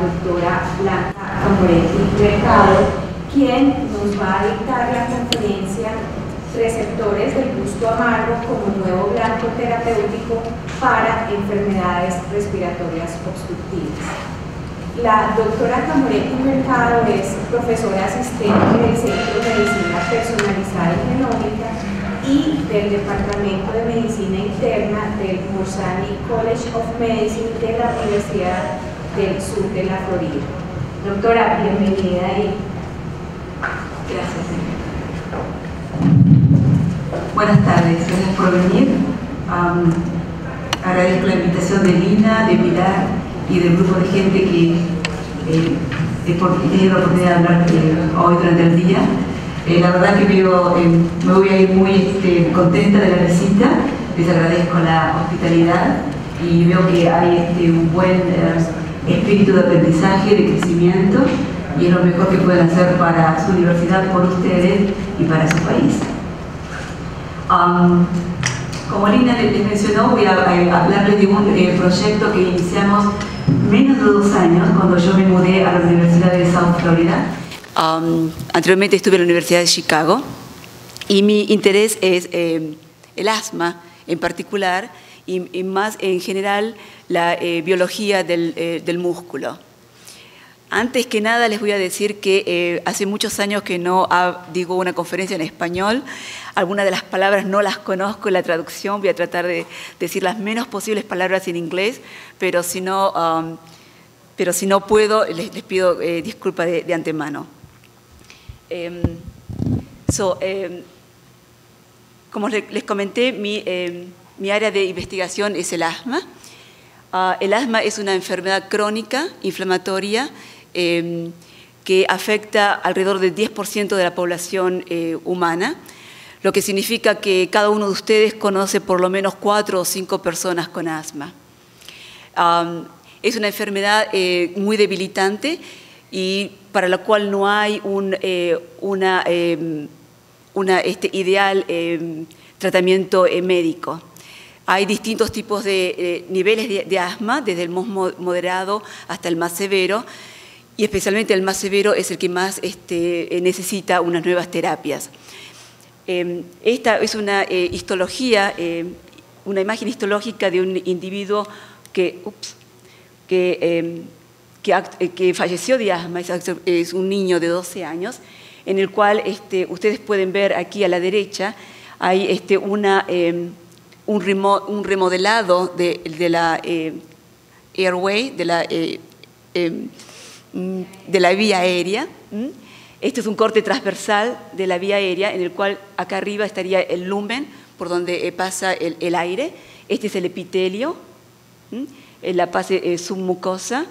doctora Blanca Camoretti Mercado, quien nos va a dictar la conferencia Receptores del gusto amargo como nuevo blanco terapéutico para enfermedades respiratorias obstructivas. La doctora Camoretti Mercado es profesora asistente del Centro de Medicina Personalizada y Genómica y del Departamento de Medicina Interna del Morsani College of Medicine de la Universidad del Sur de la Florida. Doctora, bienvenida y gracias. Buenas tardes, gracias por venir. Agradezco la invitación de Lina, de Pilar y del grupo de gente que he tenido la oportunidad de hablar hoy durante el día. La verdad que me voy a ir muy contenta de la visita, les agradezco la hospitalidad y veo que hay un buen espíritu de aprendizaje, de crecimiento, y es lo mejor que pueden hacer para su universidad, por ustedes y para su país. Como Lina les mencionó, voy a hablarles de un proyecto que iniciamos menos de 2 años cuando yo me mudé a la Universidad de South Florida. Anteriormente estuve en la Universidad de Chicago y mi interés es el asma en particular y más en general la biología del músculo. Antes que nada les voy a decir que hace muchos años que no digo una conferencia en español. Algunas de las palabras no las conozco en la traducción, voy a tratar de decir las menos posibles palabras en inglés, pero si no puedo, les pido disculpas de antemano. Como les comenté, mi área de investigación es el asma. El asma es una enfermedad crónica, inflamatoria, que afecta alrededor del 10% de la población humana, lo que significa que cada uno de ustedes conoce por lo menos 4 o 5 personas con asma. Es una enfermedad muy debilitante y para la cual no hay un ideal tratamiento médico. Hay distintos tipos de niveles de asma, desde el más moderado hasta el más severo, y especialmente el más severo es el que más necesita unas nuevas terapias. Esta es una histología, una imagen histológica de un individuo que falleció de asma, es un niño de 12 años, en el cual ustedes pueden ver aquí a la derecha, hay un remodelado de la airway, de la vía aérea. Este es un corte transversal de la vía aérea en el cual acá arriba estaría el lumen por donde pasa el aire. Este es el epitelio, la fase submucosa,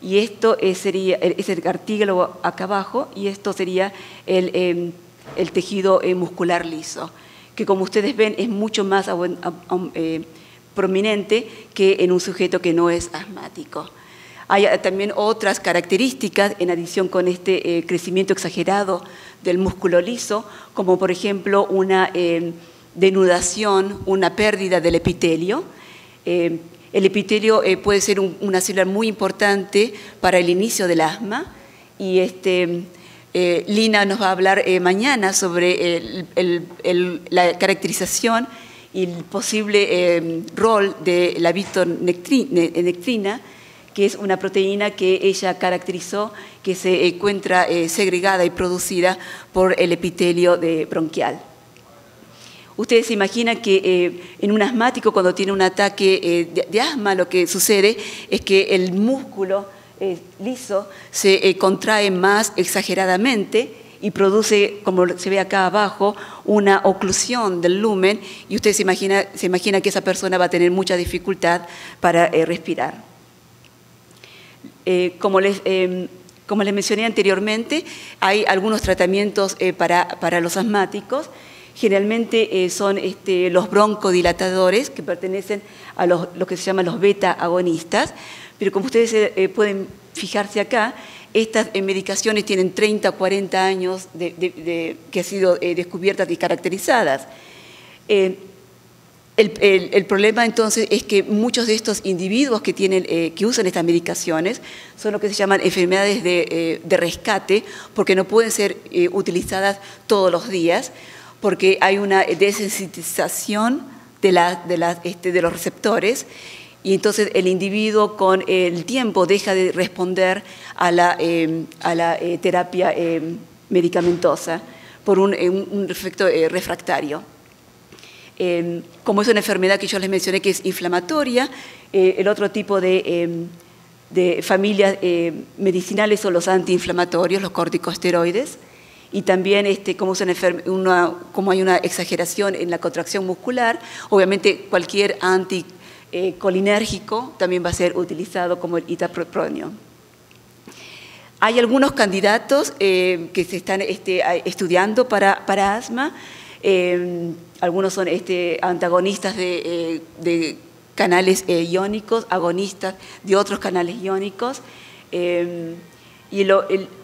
y esto es el cartílago acá abajo, y esto sería el tejido muscular liso, que como ustedes ven es mucho más prominente que en un sujeto que no es asmático. Hay también otras características en adición con este crecimiento exagerado del músculo liso, como por ejemplo una denudación, una pérdida del epitelio. El epitelio puede ser una célula muy importante para el inicio del asma, y Lina nos va a hablar mañana sobre la caracterización y el posible rol de la vitonectrina, que es una proteína que ella caracterizó, que se encuentra segregada y producida por el epitelio bronquial. Ustedes se imaginan que en un asmático, cuando tiene un ataque de asma, lo que sucede es que el músculo liso se contrae más exageradamente y produce, como se ve acá abajo, una oclusión del lumen, y usted se imagina que esa persona va a tener mucha dificultad para respirar. Como les mencioné anteriormente, hay algunos tratamientos para los asmáticos. Generalmente son los broncodilatadores, que pertenecen a los que se llaman los beta-agonistas, pero como ustedes pueden fijarse acá, estas medicaciones tienen 30 o 40 años que han sido descubiertas y caracterizadas. El problema entonces es que muchos de estos individuos que usan estas medicaciones son lo que se llaman enfermedades de rescate, porque no pueden ser utilizadas todos los días, porque hay una desensitización de los receptores, y entonces el individuo con el tiempo deja de responder a la terapia medicamentosa por un efecto refractario. Como es una enfermedad que yo les mencioné que es inflamatoria, el otro tipo de familias medicinales son los antiinflamatorios, los corticosteroides, y también como hay una exageración en la contracción muscular, obviamente cualquier anticolinérgico también va a ser utilizado como el itapropronio. Hay algunos candidatos que se están estudiando para asma. Algunos son antagonistas de canales iónicos, agonistas de otros canales iónicos. Y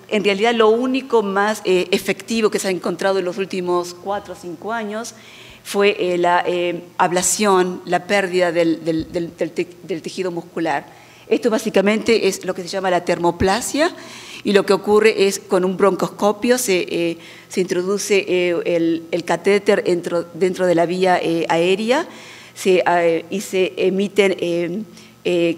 en realidad lo único más efectivo que se ha encontrado en los últimos 4 o 5 años fue la ablación, la pérdida del tejido muscular. Esto básicamente es lo que se llama la termoplasia, y lo que ocurre es con un broncoscopio se introduce el catéter dentro de la vía aérea y se emiten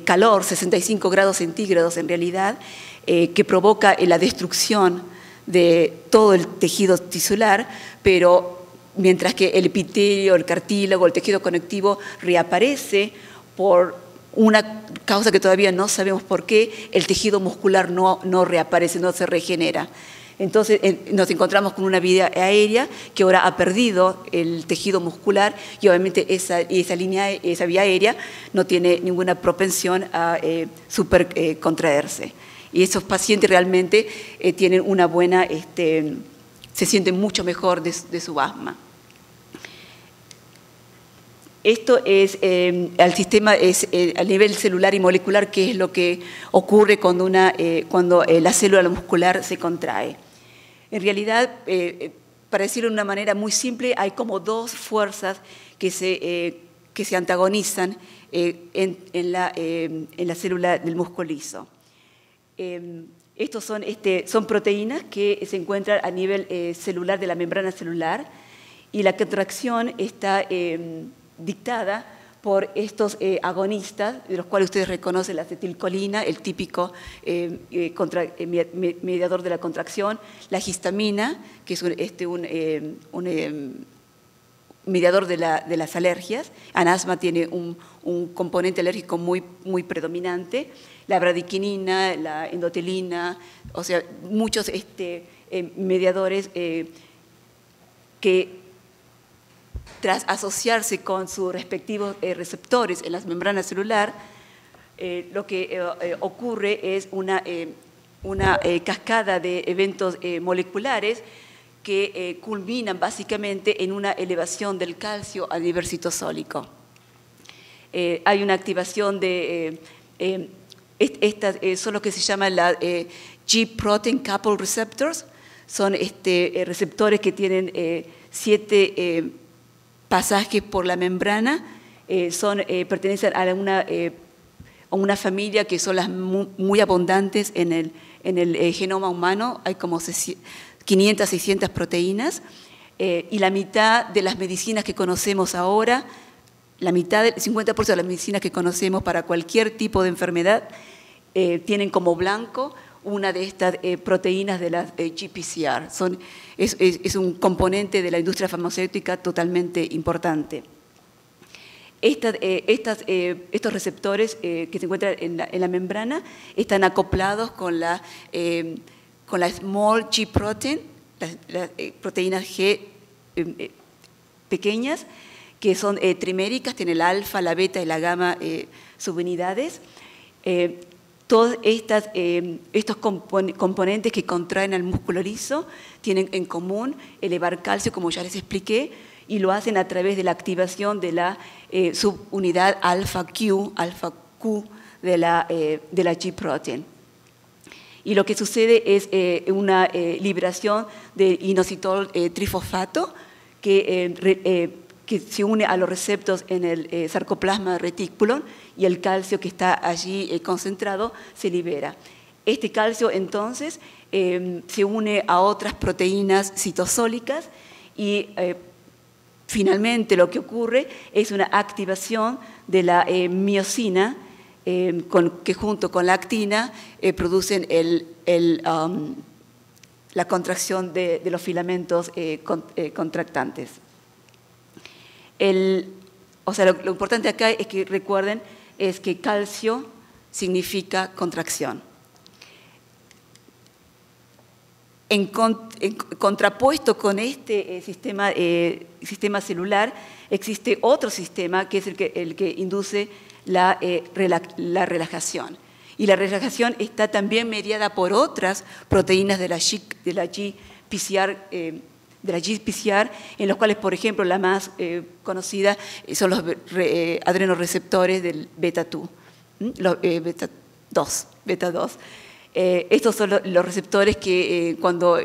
calor, 65 grados centígrados en realidad, que provoca la destrucción de todo el tejido tisular, pero mientras que el epitelio, el cartílago, el tejido conectivo reaparece por una causa que todavía no sabemos por qué, el tejido muscular no reaparece, no se regenera. Entonces nos encontramos con una vía aérea que ahora ha perdido el tejido muscular, y obviamente esa vía aérea no tiene ninguna propensión a supercontraerse. Y esos pacientes realmente tienen una buena, se sienten mucho mejor de su asma. Esto es, al sistema a nivel celular y molecular, qué es lo que ocurre cuando la célula muscular se contrae. En realidad, para decirlo de una manera muy simple, hay como 2 fuerzas que se antagonizan en la célula del músculo liso. Estos son proteínas que se encuentran a nivel celular de la membrana celular, y la contracción está dictada por estos agonistas, de los cuales ustedes reconocen la acetilcolina, el típico mediador de la contracción, la histamina, que es un mediador de las alergias. En asma tiene un componente alérgico muy predominante, la bradiquinina, la endotelina, o sea, muchos mediadores que tras asociarse con sus respectivos receptores en las membranas celular, lo que ocurre es una cascada de eventos moleculares que culminan básicamente en una elevación del calcio a nivel citosólico. Hay una activación de estas son lo que se llama la G-protein couple receptors. Son receptores que tienen 7 pasajes por la membrana, pertenecen a una familia que son las muy abundantes en el genoma humano. Hay como 500, 600 proteínas, y la mitad de las medicinas que conocemos ahora, el 50% de las medicinas que conocemos para cualquier tipo de enfermedad, tienen como blanco una de estas proteínas de las GPCR. Es un componente de la industria farmacéutica totalmente importante. Estos receptores que se encuentran en la membrana están acoplados con la small G protein, las proteínas G pequeñas, que son triméricas, tienen la alfa, la beta y la gamma subunidades. Todos estos componentes que contraen al músculo liso tienen en común elevar calcio, como ya les expliqué, y lo hacen a través de la activación de la subunidad alfa-Q de la G-protein. Y lo que sucede es una liberación de inositol trifosfato que que se une a los receptores en el sarcoplasma reticulum y el calcio que está allí concentrado se libera. Este calcio entonces se une a otras proteínas citosólicas y finalmente lo que ocurre es una activación de la miosina que junto con la actina producen la contracción de los filamentos contractantes. O sea, lo importante acá es que recuerden es que calcio significa contracción. En contrapuesto con este sistema celular, existe otro sistema que es el que induce la relajación. Y la relajación está también mediada por otras proteínas de la GPCR, en los cuales, por ejemplo, la más conocida son los adrenoreceptores del beta-2, beta-2. Estos son los receptores que cuando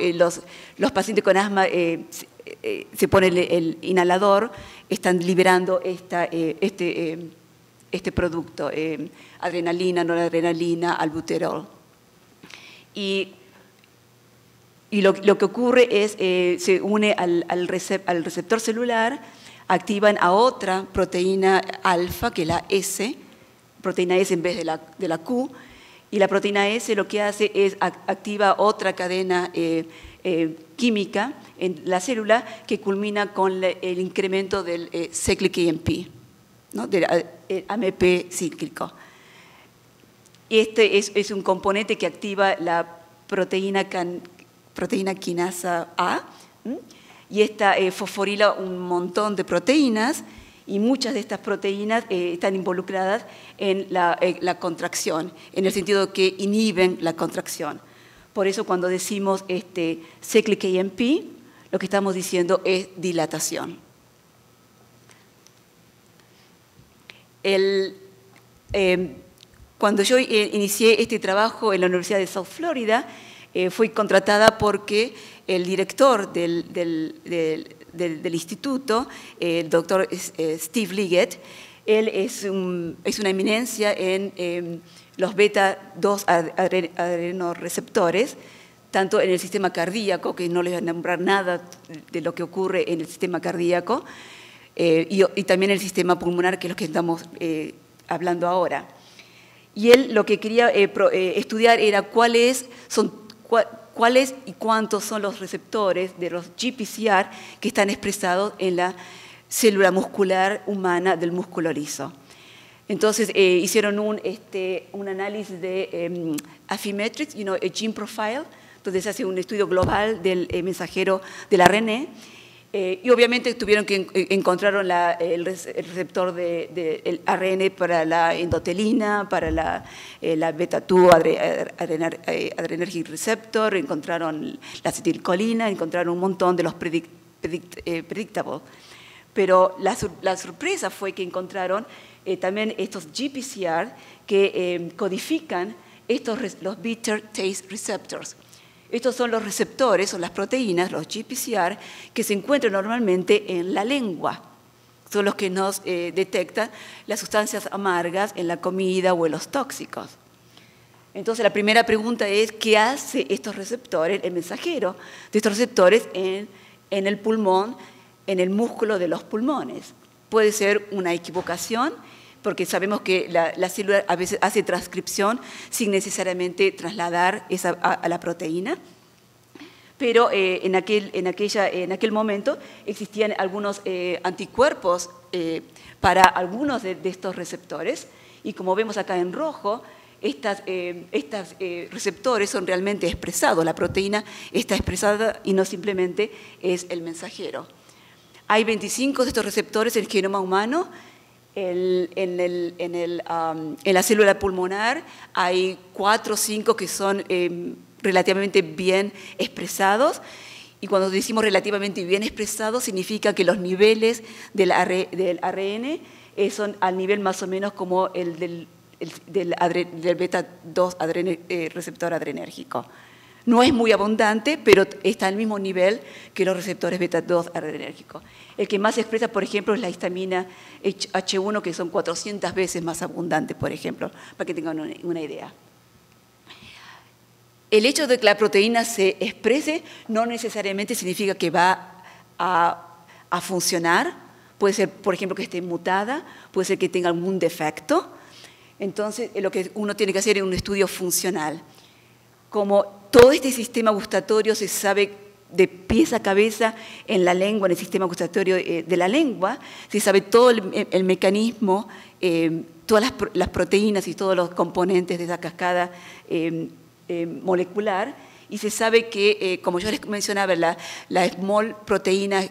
los pacientes con asma se ponen el inhalador, están liberando este producto, adrenalina, noradrenalina, albuterol. Y lo que ocurre es, se une al receptor celular, activan a otra proteína alfa, que es la S, proteína S en vez de la Q, y la proteína S lo que hace es activa otra cadena química en la célula que culmina con el incremento del cyclic AMP, ¿no? Del AMP cíclico. Este es un componente que activa la proteína quinasa A, y esta fosforila un montón de proteínas, y muchas de estas proteínas están involucradas en la contracción, en el sentido que inhiben la contracción. Por eso cuando decimos cyclic AMP, lo que estamos diciendo es dilatación. Cuando yo inicié este trabajo en la Universidad de South Florida, fui contratada porque el director del instituto, el doctor Steve Liggett, él es una eminencia en los beta-2 adrenoreceptores, tanto en el sistema cardíaco, que no les voy a nombrar nada de lo que ocurre en el sistema cardíaco, y también el sistema pulmonar, que es lo que estamos hablando ahora. Y él lo que quería estudiar era cuáles y cuántos son los receptores de los GPCR que están expresados en la célula muscular humana del músculo liso. Entonces hicieron un análisis de Affymetrix, gene profile, entonces hace un estudio global del mensajero del ARN, y obviamente tuvieron que encontraron el receptor del ARN para la endotelina, para la beta-2 adrenergic receptor, encontraron la acetilcolina, encontraron un montón de los predictable. Pero la sorpresa fue que encontraron también estos GPCR que codifican los bitter taste receptors. Estos son los receptores, son las proteínas, los GPCR, que se encuentran normalmente en la lengua. Son los que nos detectan las sustancias amargas en la comida o en los tóxicos. Entonces, la primera pregunta es, ¿qué hace estos receptores, el mensajero de estos receptores en el pulmón, en el músculo de los pulmones? Puede ser una equivocación, porque sabemos que la célula a veces hace transcripción sin necesariamente trasladar a la proteína, pero en aquel momento existían algunos anticuerpos para algunos de estos receptores, y como vemos acá en rojo, estos receptores son realmente expresados, la proteína está expresada y no simplemente es el mensajero. Hay 25 de estos receptores en el genoma humano. En la célula pulmonar hay 4 o 5 que son relativamente bien expresados, y cuando decimos relativamente bien expresados significa que los niveles del ARN son al nivel más o menos como el del beta-2 receptor adrenérgico. No es muy abundante, pero está al mismo nivel que los receptores beta-2 adrenérgicos. El que más se expresa, por ejemplo, es la histamina H1, que son 400 veces más abundante, por ejemplo, para que tengan una idea. El hecho de que la proteína se exprese no necesariamente significa que va a funcionar. Puede ser, por ejemplo, que esté mutada, puede ser que tenga algún defecto. Entonces, lo que uno tiene que hacer es un estudio funcional. Como todo este sistema gustatorio se sabe de pies a cabeza en la lengua, en el sistema gustatorio de la lengua, se sabe todo el mecanismo, todas las proteínas y todos los componentes de esa cascada molecular, y se sabe que, como yo les mencionaba, la small proteína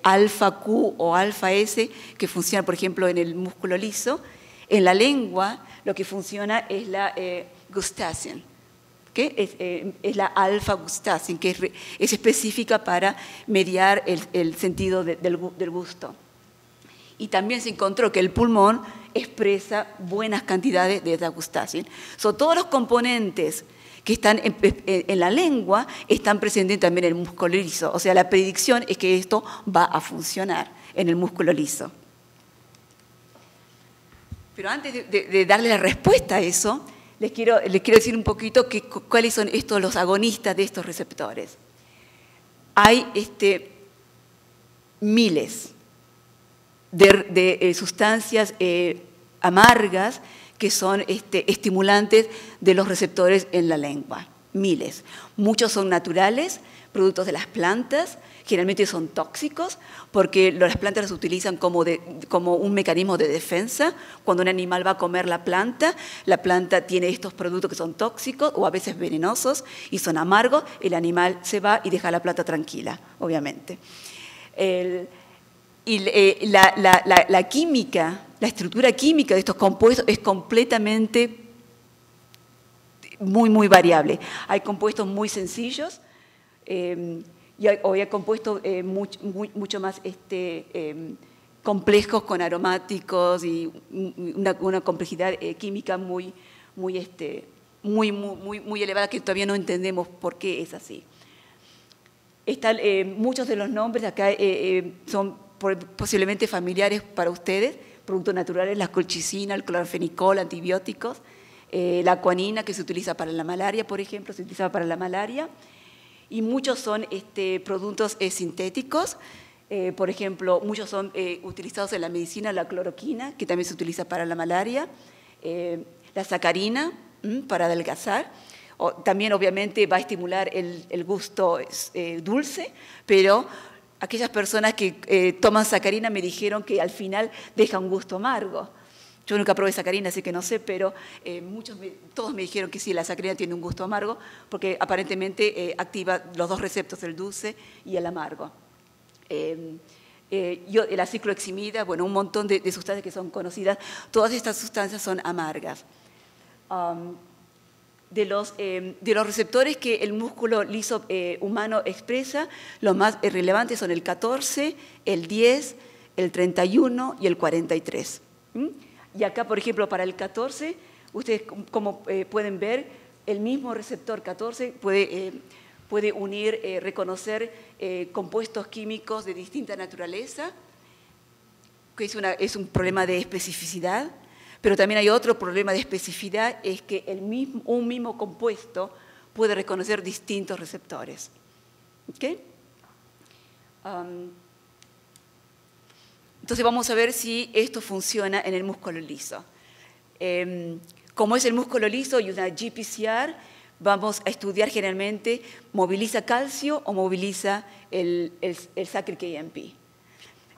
alfa Q o alfa S, que funciona, por ejemplo, en el músculo liso, en la lengua lo que funciona es la gustacin, que es la alfa-gustacin, que es específica para mediar el sentido del gusto. Y también se encontró que el pulmón expresa buenas cantidades de esa gustacin. Todos los componentes que están en la lengua están presentes también en el músculo liso. O sea, la predicción es que esto va a funcionar en el músculo liso. Pero antes de darle la respuesta a eso, les quiero decir un poquito cuáles son los agonistas de estos receptores. Hay miles de sustancias amargas que son estimulantes de los receptores en la lengua. Miles. Muchos son naturales, productos de las plantas, generalmente son tóxicos porque las plantas las utilizan como un mecanismo de defensa. Cuando un animal va a comer la planta tiene estos productos que son tóxicos o a veces venenosos y son amargos, el animal se va y deja la planta tranquila, obviamente. La química, la estructura química de estos compuestos es completamente muy, muy variable. Hay compuestos muy sencillos y hay compuestos mucho más complejos con aromáticos y una complejidad química muy elevada que todavía no entendemos por qué es así. Muchos de los nombres acá son posiblemente familiares para ustedes, productos naturales, la colchicina, el clorfenicol, antibióticos, la quinina que se utiliza para la malaria, por ejemplo, se utiliza para la malaria, y muchos son productos sintéticos, por ejemplo, muchos son utilizados en la medicina, la cloroquina, que también se utiliza para la malaria, la sacarina, para adelgazar. También obviamente va a estimular el gusto dulce, pero aquellas personas que toman sacarina me dijeron que al final deja un gusto amargo. Yo nunca probé sacarina, así que no sé, pero todos me dijeron que sí, la sacarina tiene un gusto amargo, porque aparentemente activa los dos receptores, el dulce y el amargo. La cicloheximida, bueno, un montón de sustancias que son conocidas, todas estas sustancias son amargas. De los receptores que el músculo liso humano expresa, los más relevantes son el 14, el 10, el 31 y el 43. Y acá, por ejemplo, para el 14, ustedes como pueden ver, el mismo receptor 14 puede unir, reconocer compuestos químicos de distinta naturaleza, que es un problema de especificidad. Pero también hay otro problema de especificidad, es que un mismo compuesto puede reconocer distintos receptores. ¿Okay? Entonces vamos a ver si esto funciona en el músculo liso. Como es el músculo liso y una GPCR, vamos a estudiar generalmente, moviliza calcio o moviliza el Saccharine-KMP.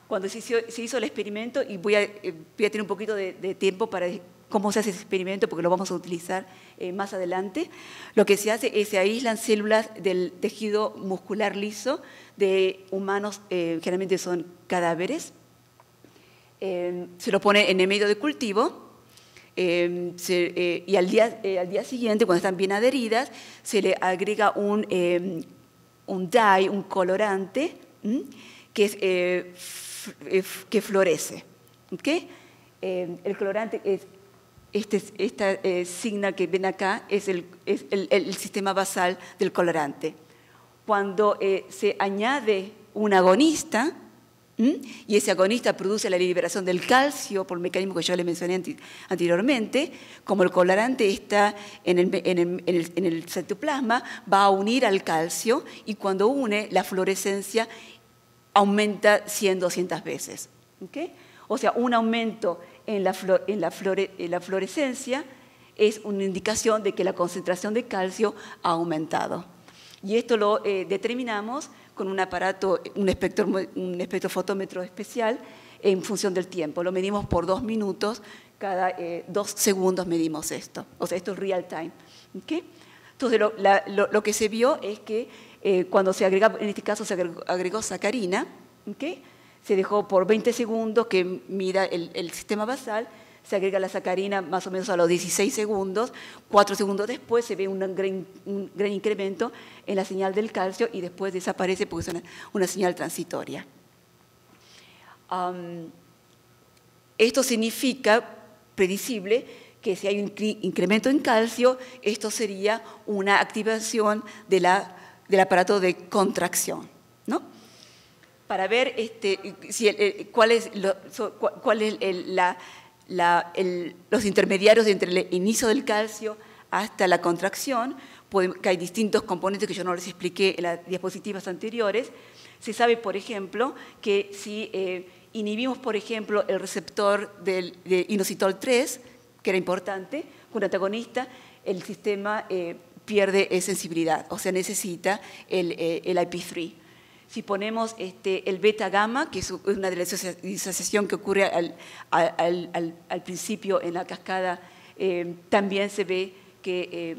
Cuando se hizo el experimento, y voy a tener un poquito de tiempo para cómo se hace ese experimento, porque lo vamos a utilizar más adelante, lo que se hace es se aíslan células del tejido muscular liso de humanos, generalmente son cadáveres, se lo pone en el medio de cultivo, y al día siguiente, cuando están bien adheridas, se le agrega un dye, un colorante, que es que florece. ¿Okay? El colorante esta signa que ven acá es el sistema basal del colorante. Cuando se añade un agonista, y ese agonista produce la liberación del calcio por el mecanismo que yo le mencioné anteriormente, como el colorante está en el cytoplasma, va a unir al calcio y cuando une, la fluorescencia aumenta 100, 200 veces. ¿Okay? O sea, un aumento en la fluorescencia es una indicación de que la concentración de calcio ha aumentado. Y esto lo determinamos con un aparato, un espectrofotómetro especial en función del tiempo. Lo medimos por 2 minutos, cada 2 segundos medimos esto. O sea, esto es real time. ¿Okay? Entonces, lo que se vio es que cuando se agrega, en este caso se agregó sacarina, ¿okay? Se dejó por 20 segundos que mida el sistema basal, se agrega la sacarina más o menos a los 16 segundos, 4 segundos después se ve un gran incremento en la señal del calcio y después desaparece porque es una señal transitoria. Esto significa, predecible, que si hay un incremento en calcio, esto sería una activación del aparato de contracción, ¿no? Para ver cuál es los intermediarios entre el inicio del calcio hasta la contracción, que hay distintos componentes que yo no les expliqué en las diapositivas anteriores. Se sabe, por ejemplo, que si inhibimos, por ejemplo, el receptor de inositol 3, que era importante, con un antagonista, el sistema pierde sensibilidad, o sea, necesita el IP3. Si ponemos el beta-gamma, que es una de las disociación que ocurre al principio en la cascada, también se ve que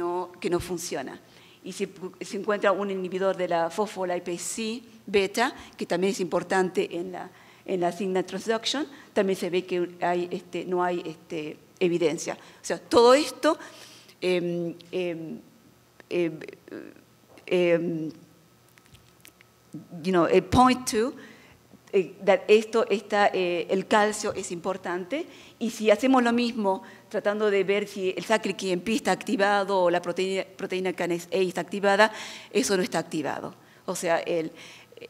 no funciona. Y si se encuentra un inhibidor de la fosfolipase beta, que también es importante en la signal transduction, también se ve que no hay evidencia. O sea, todo esto point to that el calcio es importante, y si hacemos lo mismo tratando de ver si el Sacric-EMP está activado o la proteína kinase A está activada, eso no está activado. O sea,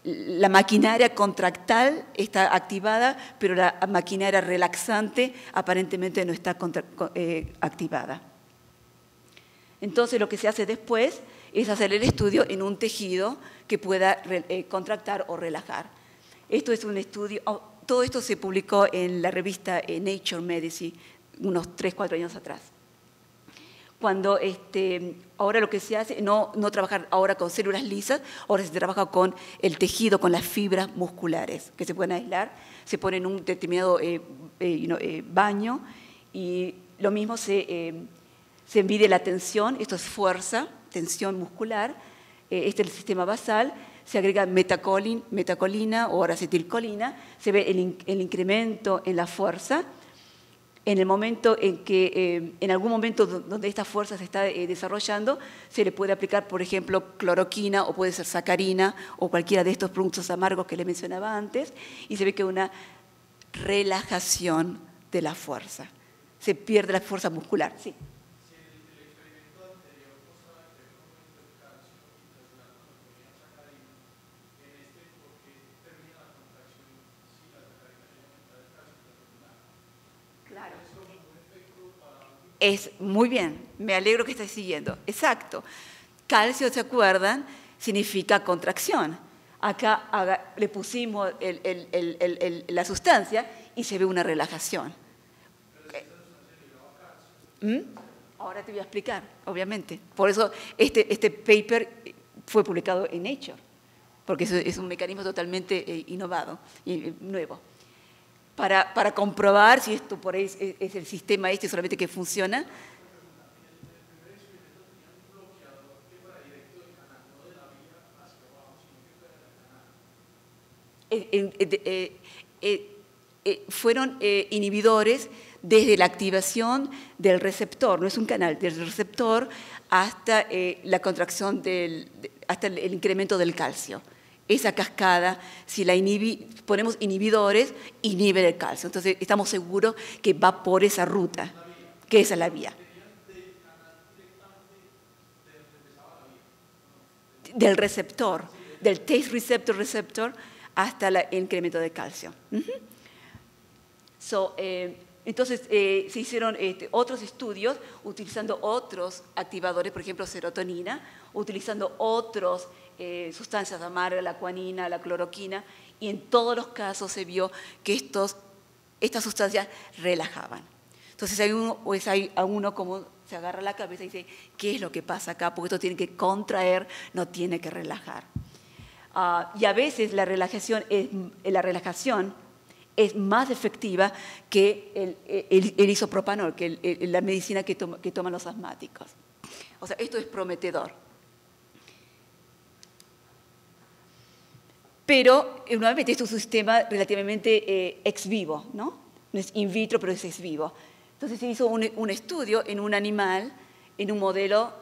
la maquinaria contractal está activada, pero la maquinaria relaxante aparentemente no está activada. Entonces, lo que se hace después es hacer el estudio en un tejido que pueda contractar o relajar. Esto es un estudio, todo esto se publicó en la revista Nature Medicine unos 3, 4 años atrás. Cuando ahora lo que se hace, no trabajar ahora con células lisas, ahora se trabaja con el tejido, con las fibras musculares que se pueden aislar, se pone en un determinado baño y lo mismo se mide la tensión, esto es fuerza, tensión muscular, este es el sistema basal, se agrega metacolina o acetilcolina, se ve el incremento en la fuerza. En el momento en que, en algún momento donde esta fuerza se está desarrollando, se le puede aplicar, por ejemplo, cloroquina o puede ser sacarina o cualquiera de estos productos amargos que le mencionaba antes, y se ve que una relajación de la fuerza. Se pierde la fuerza muscular. Sí. Claro. Es muy bien, me alegro que estés siguiendo. Exacto. Calcio, ¿se acuerdan? Significa contracción. Acá le pusimos la sustancia y se ve una relajación. Ahora te voy a explicar, obviamente. Por eso este paper fue publicado en Nature, porque es un mecanismo totalmente innovado y nuevo. Para comprobar si esto por ahí es el sistema solamente que funciona. Fueron inhibidores desde la activación del receptor, no es un canal, del receptor hasta la contracción, hasta el incremento del calcio. Esa cascada, si la ponemos inhibidores, inhibe el calcio. Entonces, estamos seguros que va por esa ruta. que esa es la vía. Del receptor, del taste receptor hasta el incremento de calcio. Entonces, se hicieron otros estudios utilizando otros activadores, por ejemplo, serotonina, utilizando otras sustancias amargas, la guanina, la cloroquina, y en todos los casos se vio que estas sustancias relajaban. Entonces, hay uno como se agarra la cabeza y dice, ¿qué es lo que pasa acá? Porque esto tiene que contraer, no tiene que relajar. Y a veces la relajación es más efectiva que el isopropanol, que la medicina que toman los asmáticos. O sea, esto es prometedor. Pero, nuevamente, esto es un sistema relativamente ex vivo, ¿no? No es in vitro, pero es ex vivo. Entonces se hizo un estudio en un animal, en un modelo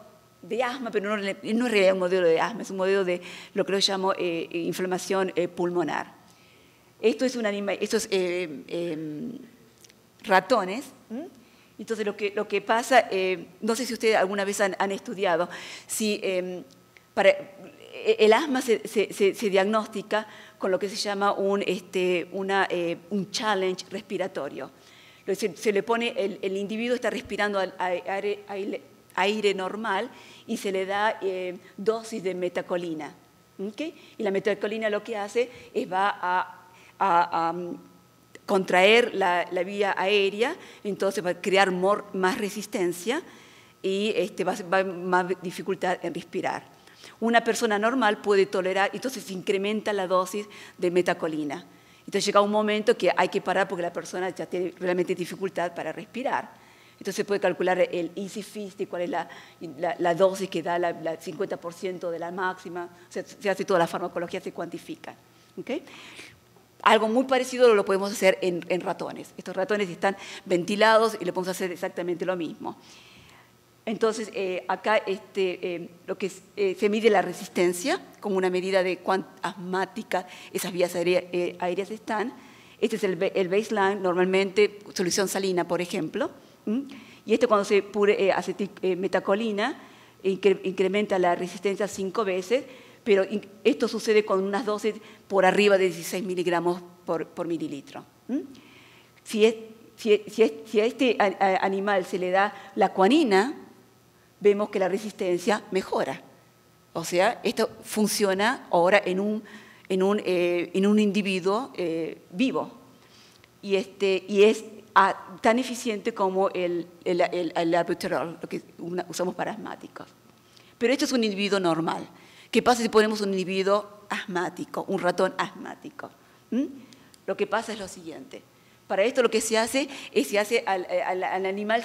de asma, pero no es en realidad un modelo de asma, es un modelo de lo que yo llamo inflamación pulmonar. Esto es ratones. Entonces lo que pasa, no sé si ustedes alguna vez han estudiado, si el asma se diagnostica con lo que se llama un challenge respiratorio. Se le pone, el individuo está respirando aire normal y se le da dosis de metacolina. ¿Okay? Y la metacolina lo que hace es va a contraer la vía aérea, entonces va a crear más resistencia y va a haber más dificultad en respirar. Una persona normal puede tolerar, entonces se incrementa la dosis de metacolina. Entonces llega un momento que hay que parar porque la persona ya tiene realmente dificultad para respirar. Entonces se puede calcular el easy fist y cuál es la dosis que da el 50% de la máxima. O sea, se hace toda la farmacología, se cuantifica. ¿Okay? Algo muy parecido lo podemos hacer en ratones. Estos ratones están ventilados y le podemos hacer exactamente lo mismo. Entonces, acá lo que se mide la resistencia como una medida de cuán asmáticas esas vías aéreas están. Este es el baseline, normalmente solución salina, por ejemplo. Y cuando se pure metacolina, incrementa la resistencia 5 veces, pero esto sucede con unas dosis por arriba de 16 miligramos por mililitro. Si a este animal se le da la guanina, vemos que la resistencia mejora. O sea, esto funciona ahora en un individuo vivo. Y es tan eficiente como el albuterol, lo que usamos para asmáticos. Pero esto es un individuo normal. ¿Qué pasa si ponemos un individuo asmático, un ratón asmático? Lo que pasa es lo siguiente. Para esto lo que se hace es al animal...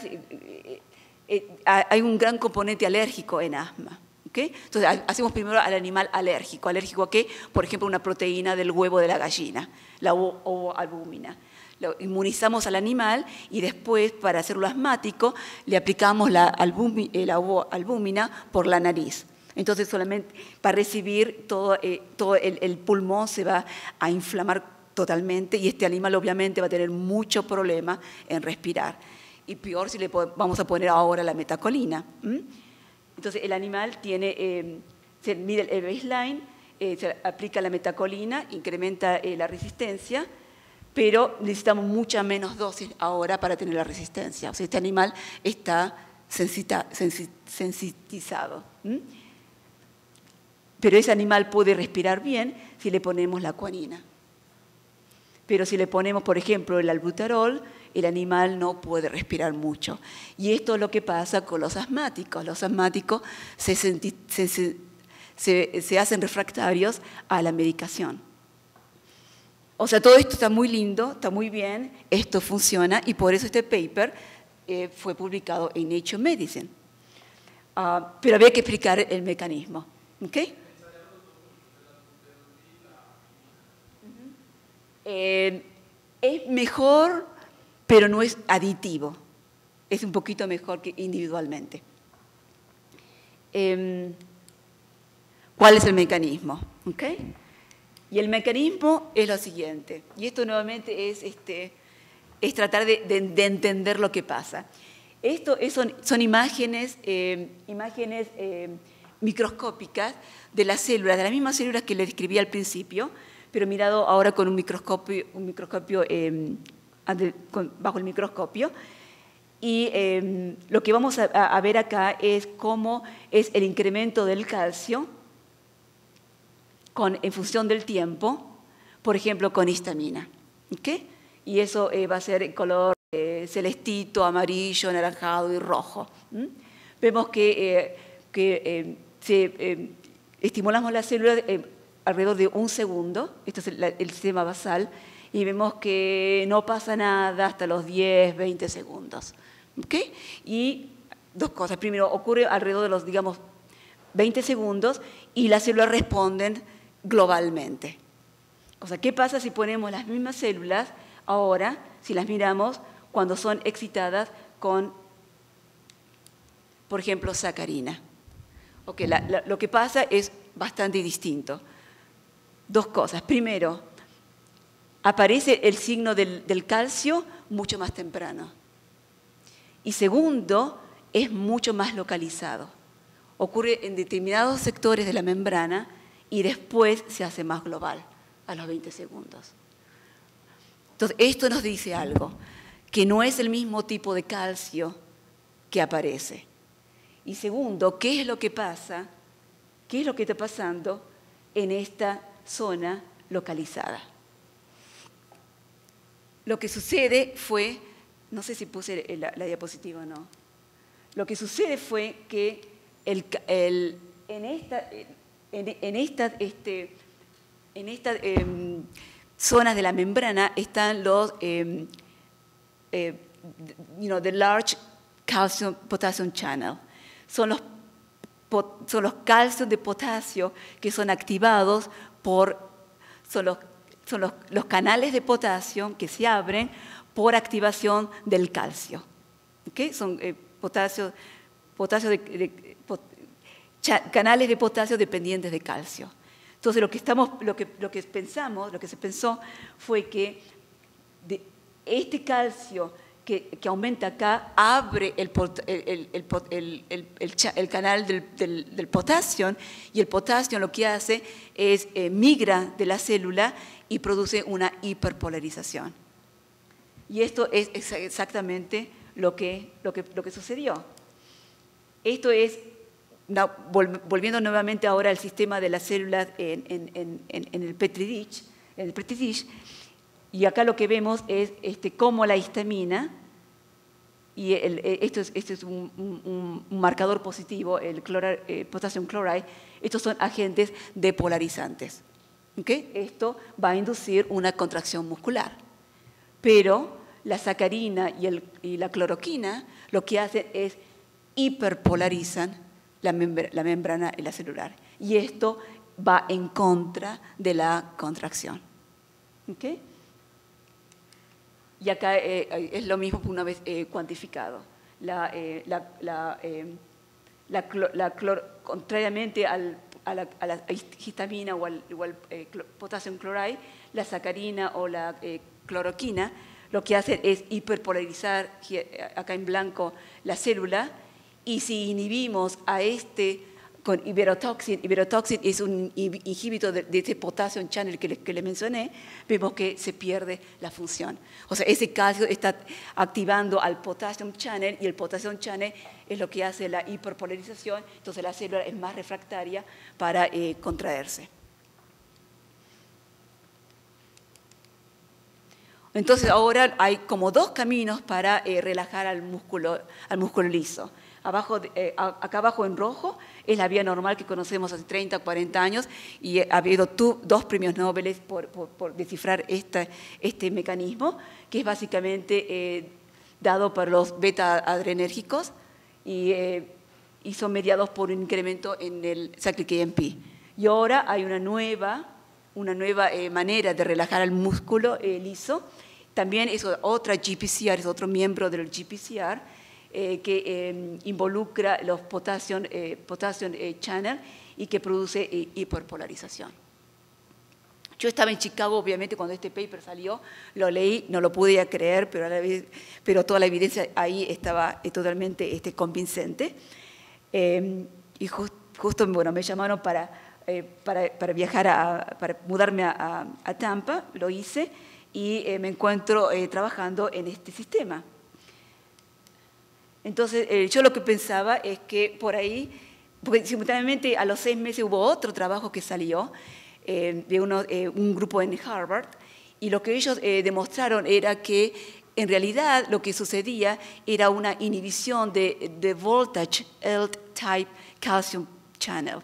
hay un gran componente alérgico en asma. ¿Okay? Entonces, hacemos primero al animal alérgico. ¿Alérgico a qué? Por ejemplo, una proteína del huevo de la gallina, la ovoalbúmina. Lo inmunizamos al animal y después, para hacerlo asmático, le aplicamos la ovoalbúmina por la nariz. Entonces, solamente para recibir todo el pulmón se va a inflamar totalmente y este animal obviamente va a tener mucho problema en respirar. Y peor si le vamos a poner ahora la metacolina. Entonces, el animal se mide el baseline, se aplica la metacolina, incrementa la resistencia, pero necesitamos mucha menos dosis ahora para tener la resistencia. O sea, este animal está sensitizado. Pero ese animal puede respirar bien si le ponemos la guanina. Pero si le ponemos, por ejemplo, el albuterol, el animal no puede respirar mucho. Y esto es lo que pasa con los asmáticos. Los asmáticos se hacen refractarios a la medicación. O sea, todo esto está muy lindo, está muy bien, esto funciona y por eso este paper fue publicado en Nature Medicine. Pero había que explicar el mecanismo. ¿Okay? Es mejor, pero no es aditivo. Es un poquito mejor que individualmente. ¿Cuál es el mecanismo? ¿Okay? Y el mecanismo es lo siguiente. Y esto nuevamente es tratar de entender lo que pasa. Esto son imágenes, microscópicas de las células, de las mismas células que les describí al principio, pero mirado ahora con un microscopio bajo el microscopio. Y lo que vamos a ver acá es cómo es el incremento del calcio en función del tiempo, por ejemplo, con histamina. ¿Okay? Y eso va a ser color celestito, amarillo, anaranjado y rojo. Vemos que estimulamos las células alrededor de 1 segundo, este es el sistema basal, y vemos que no pasa nada hasta los 10, 20 segundos. ¿Okay? Y dos cosas. Primero, ocurre alrededor de los, digamos, 20 segundos y las células responden globalmente. O sea, ¿qué pasa si ponemos las mismas células ahora, si las miramos, cuando son excitadas con, por ejemplo, sacarina? Okay, lo que pasa es bastante distinto. Dos cosas. Primero, aparece el signo del calcio mucho más temprano. Y segundo, es mucho más localizado. Ocurre en determinados sectores de la membrana y después se hace más global a los 20 segundos. Entonces, esto nos dice algo, que no es el mismo tipo de calcio que aparece. Y segundo, ¿qué es lo que pasa? ¿Qué es lo que está pasando en esta zona localizada? Lo que sucede fue, no sé si puse la diapositiva o no, lo que sucede fue que en estas zonas de la membrana están los the large calcium potassium channel. Son los calcios de potasio que son activados son los canales de potasio que se abren por activación del calcio. ¿Okay? Son canales de potasio dependientes de calcio. Entonces, lo que se pensó fue que este calcio que aumenta acá abre el canal del potasio, y el potasio lo que hace es migra de la célula y produce una hiperpolarización. Y esto es exactamente lo que sucedió. Esto es, volviendo nuevamente ahora al sistema de las células en el Petri dish, y acá lo que vemos es cómo la histamina, y esto es un marcador positivo, el potassium chloride, estos son agentes depolarizantes. ¿Okay? Esto va a inducir una contracción muscular. Pero la sacarina y la cloroquina lo que hacen es hiperpolarizan la membrana y la celular. Y esto va en contra de la contracción. ¿Okay? Y acá es lo mismo una vez cuantificado. Contrariamente a la histamina o al potassium chloride, la sacarina o la cloroquina lo que hace es hiperpolarizar, acá en blanco, la célula, y si inhibimos a con iverotoxin es un inhibidor de este potassium channel que le mencioné, vemos que se pierde la función. O sea, ese calcio está activando al potassium channel, y el potassium channel es lo que hace la hiperpolarización, entonces la célula es más refractaria para contraerse. Entonces ahora hay como dos caminos para relajar al músculo liso. Acá abajo en rojo es la vía normal que conocemos hace 30 o 40 años, y ha habido 2 premios Nobel por descifrar este mecanismo, que es básicamente dado por los beta-adrenérgicos y son mediados por un incremento en el cyclic AMP. Y ahora hay una nueva manera de relajar al músculo liso. También es otra GPCR, es otro miembro del GPCR, que involucra los potassium channel y que produce hiperpolarización. Yo estaba en Chicago, obviamente, cuando este paper salió, lo leí, no lo podía creer, pero toda la evidencia ahí estaba totalmente convincente. Y justo bueno, me llamaron para viajar, para mudarme a Tampa, lo hice, y me encuentro trabajando en este sistema. Entonces, yo lo que pensaba es que por ahí, porque simultáneamente a los 6 meses hubo otro trabajo que salió, de un grupo en Harvard, y lo que ellos demostraron era que en realidad lo que sucedía era una inhibición de voltage L-type calcium channel.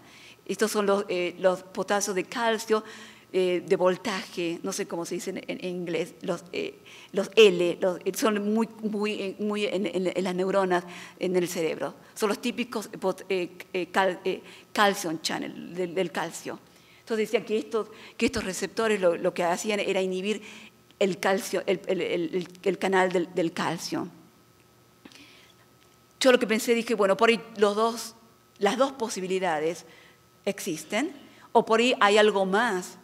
Estos son los potasios de calcio de voltaje, no sé cómo se dice en inglés, los L, son muy en las neuronas en el cerebro. Son los típicos calcium channel del calcio. Entonces decían que estos receptores lo que hacían era inhibir el calcio, el canal del calcio. Yo lo que pensé, dije, bueno, por ahí las dos posibilidades existen, o por ahí hay algo más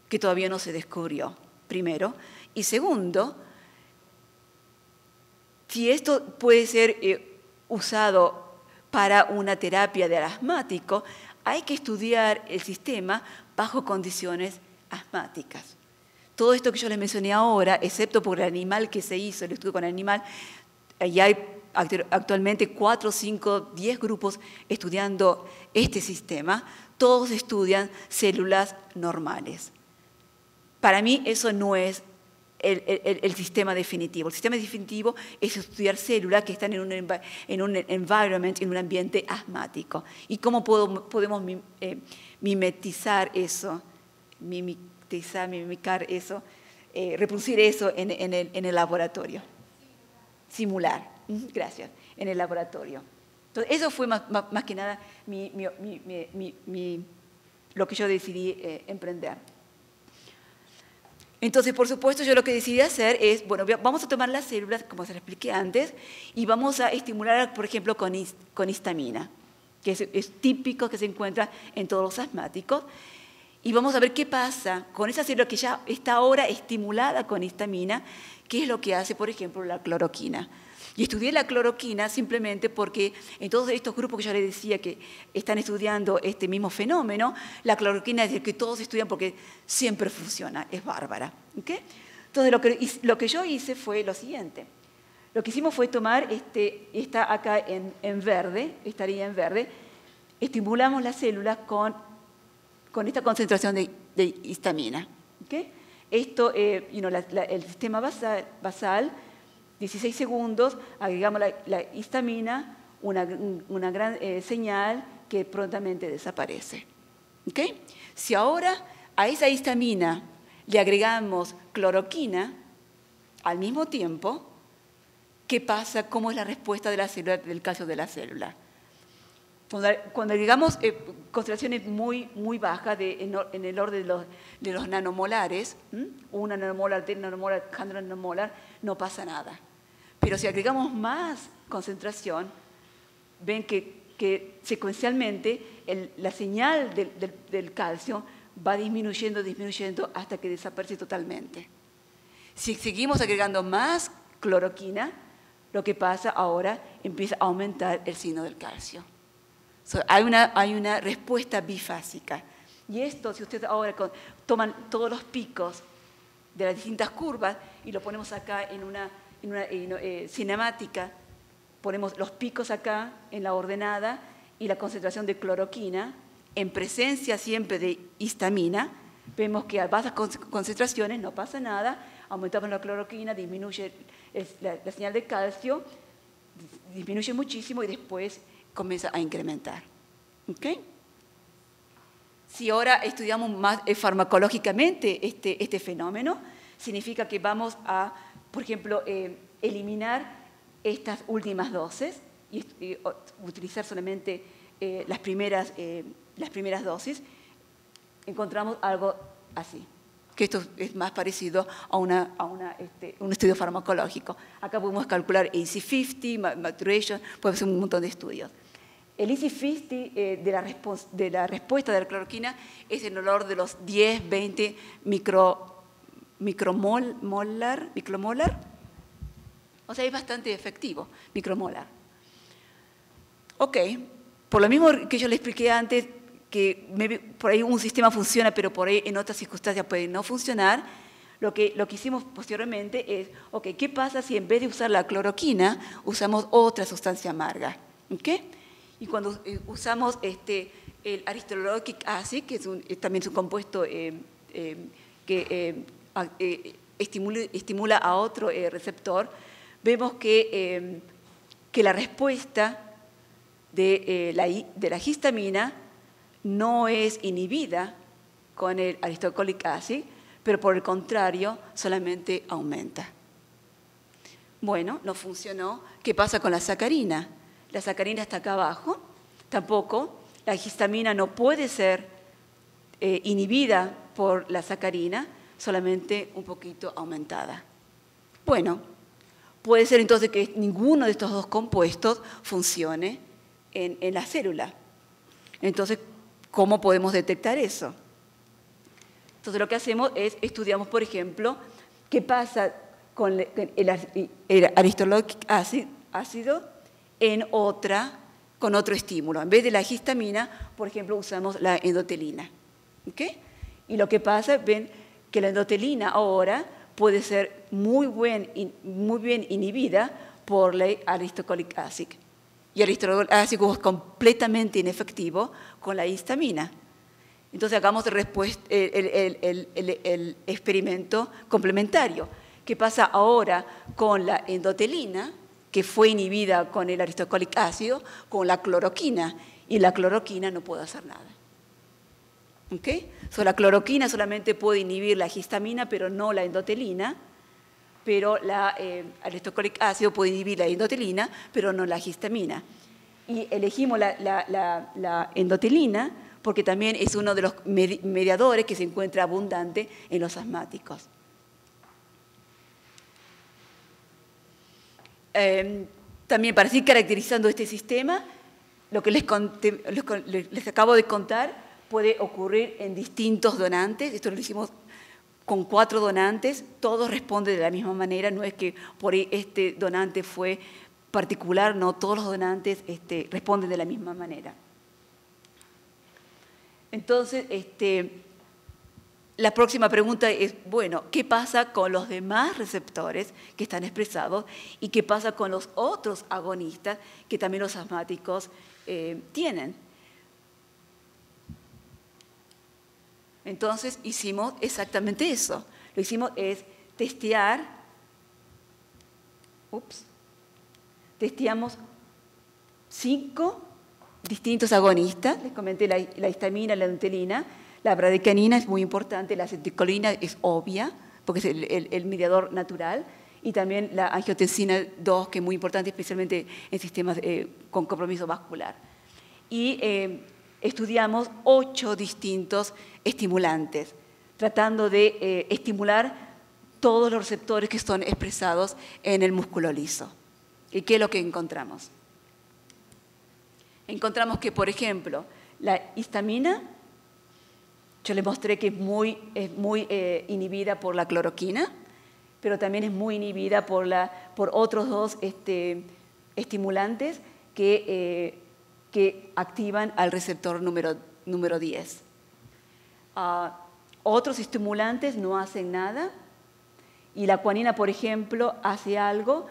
que todavía no se descubrió, primero. Y segundo, si esto puede ser usado para una terapia del asmático, hay que estudiar el sistema bajo condiciones asmáticas. Todo esto que yo les mencioné ahora, excepto por el animal que se hizo, el estudio con el animal, ya hay actualmente 4, 5, 10 grupos estudiando este sistema. Todos estudian células normales. Para mí eso no es el sistema definitivo. El sistema definitivo es estudiar células que están en un environment, en un ambiente asmático. ¿Y cómo podemos mimetizar eso, mimicar eso, reproducir eso en el laboratorio? Simular. Gracias. En el laboratorio. Entonces, eso fue más que nada lo que yo decidí emprender. Entonces, por supuesto, yo lo que decidí hacer es, bueno, vamos a tomar las células, como se las expliqué antes, y vamos a estimular, por ejemplo, con histamina, que es típico que se encuentra en todos los asmáticos, y vamos a ver qué pasa con esa célula que ya está ahora estimulada con histamina, qué es lo que hace, por ejemplo, la cloroquina. Y estudié la cloroquina simplemente porque en todos estos grupos que yo les decía que están estudiando este mismo fenómeno, la cloroquina es el que todos estudian porque siempre funciona, es bárbara. ¿Okay? Entonces lo que yo hice fue lo siguiente. Lo que hicimos fue tomar, está acá en verde, estaría en verde, estimulamos las células con esta concentración de histamina. ¿Okay? Esto, el sistema basal, 16 segundos, agregamos la histamina, una gran señal que prontamente desaparece. ¿Okay? Si ahora a esa histamina le agregamos cloroquina al mismo tiempo, ¿qué pasa? ¿Cómo es la respuesta de la célula, del calcio de la célula? Cuando agregamos concentraciones muy bajas en el orden de los nanomolares, 1 nanomolar, 10 nanomolar, 100 nanomolar, no pasa nada. Pero si agregamos más concentración, ven que secuencialmente la señal del calcio va disminuyendo hasta que desaparece totalmente. Si seguimos agregando más cloroquina, lo que pasa ahora empieza a aumentar el signo del calcio. Hay una respuesta bifásica. Y esto, si ustedes ahora toman todos los picos de las distintas curvas y lo ponemos acá en una cinemática, ponemos los picos acá en la ordenada y la concentración de cloroquina en presencia siempre de histamina, vemos que a bajas concentraciones no pasa nada, aumentamos la cloroquina, disminuye la señal de calcio, disminuye muchísimo y después comienza a incrementar. ¿Okay? Si ahora estudiamos más farmacológicamente este fenómeno, significa que vamos a, por ejemplo, eliminar estas últimas dosis y utilizar solamente las primeras dosis. Encontramos algo así, que esto es más parecido a un estudio farmacológico. Acá podemos calcular AC50, maturation, podemos hacer un montón de estudios. el EC50 de la respuesta de la cloroquina es en el orden de los 10, 20 micromolar. O sea, es bastante efectivo, micromolar. Ok, por lo mismo que yo le expliqué antes, que por ahí un sistema funciona, pero por ahí en otras circunstancias puede no funcionar, lo que hicimos posteriormente es, ok, ¿qué pasa si en vez de usar la cloroquina, usamos otra sustancia amarga? ¿Okay? Y cuando usamos el aristoloric acid, que también es un compuesto que estimula a otro receptor, vemos que la respuesta de la histamina no es inhibida con el aristocolic acid, pero por el contrario, solamente aumenta. Bueno, no funcionó. ¿Qué pasa con la sacarina? La sacarina está acá abajo. Tampoco. La histamina no puede ser inhibida por la sacarina, solamente un poquito aumentada. Bueno, puede ser entonces que ninguno de estos dos compuestos funcione en la célula. Entonces, ¿cómo podemos detectar eso? Entonces, lo que hacemos es estudiamos, por ejemplo, qué pasa con el aristoloric ácido con otro estímulo. En vez de la histamina, por ejemplo, usamos la endotelina. ¿Okay? Y lo que pasa, ven que la endotelina ahora puede ser muy bien inhibida por la aristocolic acid. Y el aristocolic acid es completamente inefectivo con la histamina. Entonces hagamos el experimento complementario. ¿Qué pasa ahora con la endotelina, que fue inhibida con el aristocolic ácido, con la cloroquina? Y la cloroquina no puede hacer nada. ¿Okay? La cloroquina solamente puede inhibir la histamina, pero no la endotelina. Pero la aristocolic ácido puede inhibir la endotelina, pero no la histamina. Y elegimos la endotelina porque también es uno de los mediadores que se encuentra abundante en los asmáticos. También para seguir caracterizando este sistema, lo que les acabo de contar puede ocurrir en distintos donantes. Esto lo hicimos con 4 donantes, todos responden de la misma manera, no es que por ahí este donante fue particular, no, todos los donantes responden de la misma manera. Entonces, la próxima pregunta es, bueno, ¿qué pasa con los demás receptores que están expresados y qué pasa con los otros agonistas que también los asmáticos tienen? Entonces, hicimos exactamente eso. Lo hicimos es testeamos 5 distintos agonistas. Les comenté la histamina, la endotelina, la bradicanina es muy importante, la acetilcolina es obvia, porque es el mediador natural, y también la angiotensina 2, que es muy importante, especialmente en sistemas con compromiso vascular. Y estudiamos 8 distintos estimulantes, tratando de estimular todos los receptores que son expresados en el músculo liso. ¿Y qué es lo que encontramos? Encontramos que, por ejemplo, la histamina, yo les mostré que es muy inhibida por la cloroquina, pero también es muy inhibida por otros 2 estimulantes que activan al receptor número 10. Otros estimulantes no hacen nada, y la guanina, por ejemplo, hace algo,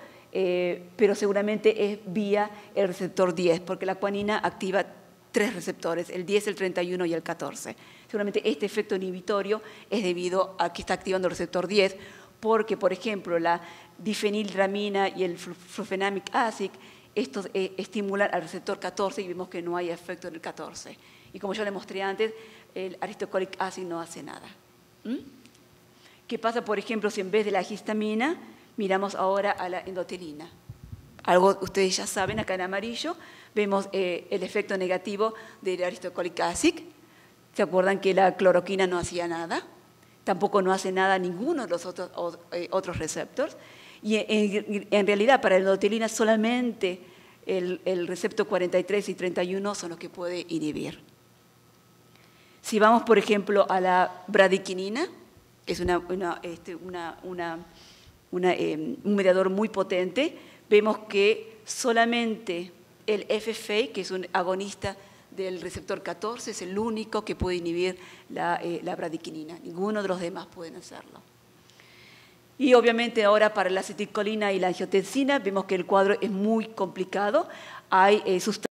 pero seguramente es vía el receptor 10, porque la guanina activa 3 receptores, el 10, el 31 y el 14. Seguramente este efecto inhibitorio es debido a que está activando el receptor 10, porque, por ejemplo, la difenildramina y el flufenamic acid, estos estimulan al receptor 14 y vemos que no hay efecto en el 14. Y como yo les mostré antes, el aristocolic acid no hace nada. ¿Qué pasa, por ejemplo, si en vez de la histamina miramos ahora a la endotelina? Algo ustedes ya saben, acá en amarillo vemos el efecto negativo del aristocolic acid. ¿Se acuerdan que la cloroquina no hacía nada? Tampoco no hace nada ninguno de los otros receptores. Y en realidad para la endotelina solamente el receptor 43 y 31 son los que puede inhibir. Si vamos, por ejemplo, a la bradiquinina, que es un mediador muy potente, vemos que solamente el FFA, que es un agonista del receptor 14, es el único que puede inhibir la bradiquinina. Ninguno de los demás pueden hacerlo. Y obviamente ahora para la acetilcolina y la angiotensina vemos que el cuadro es muy complicado. Hay sustancias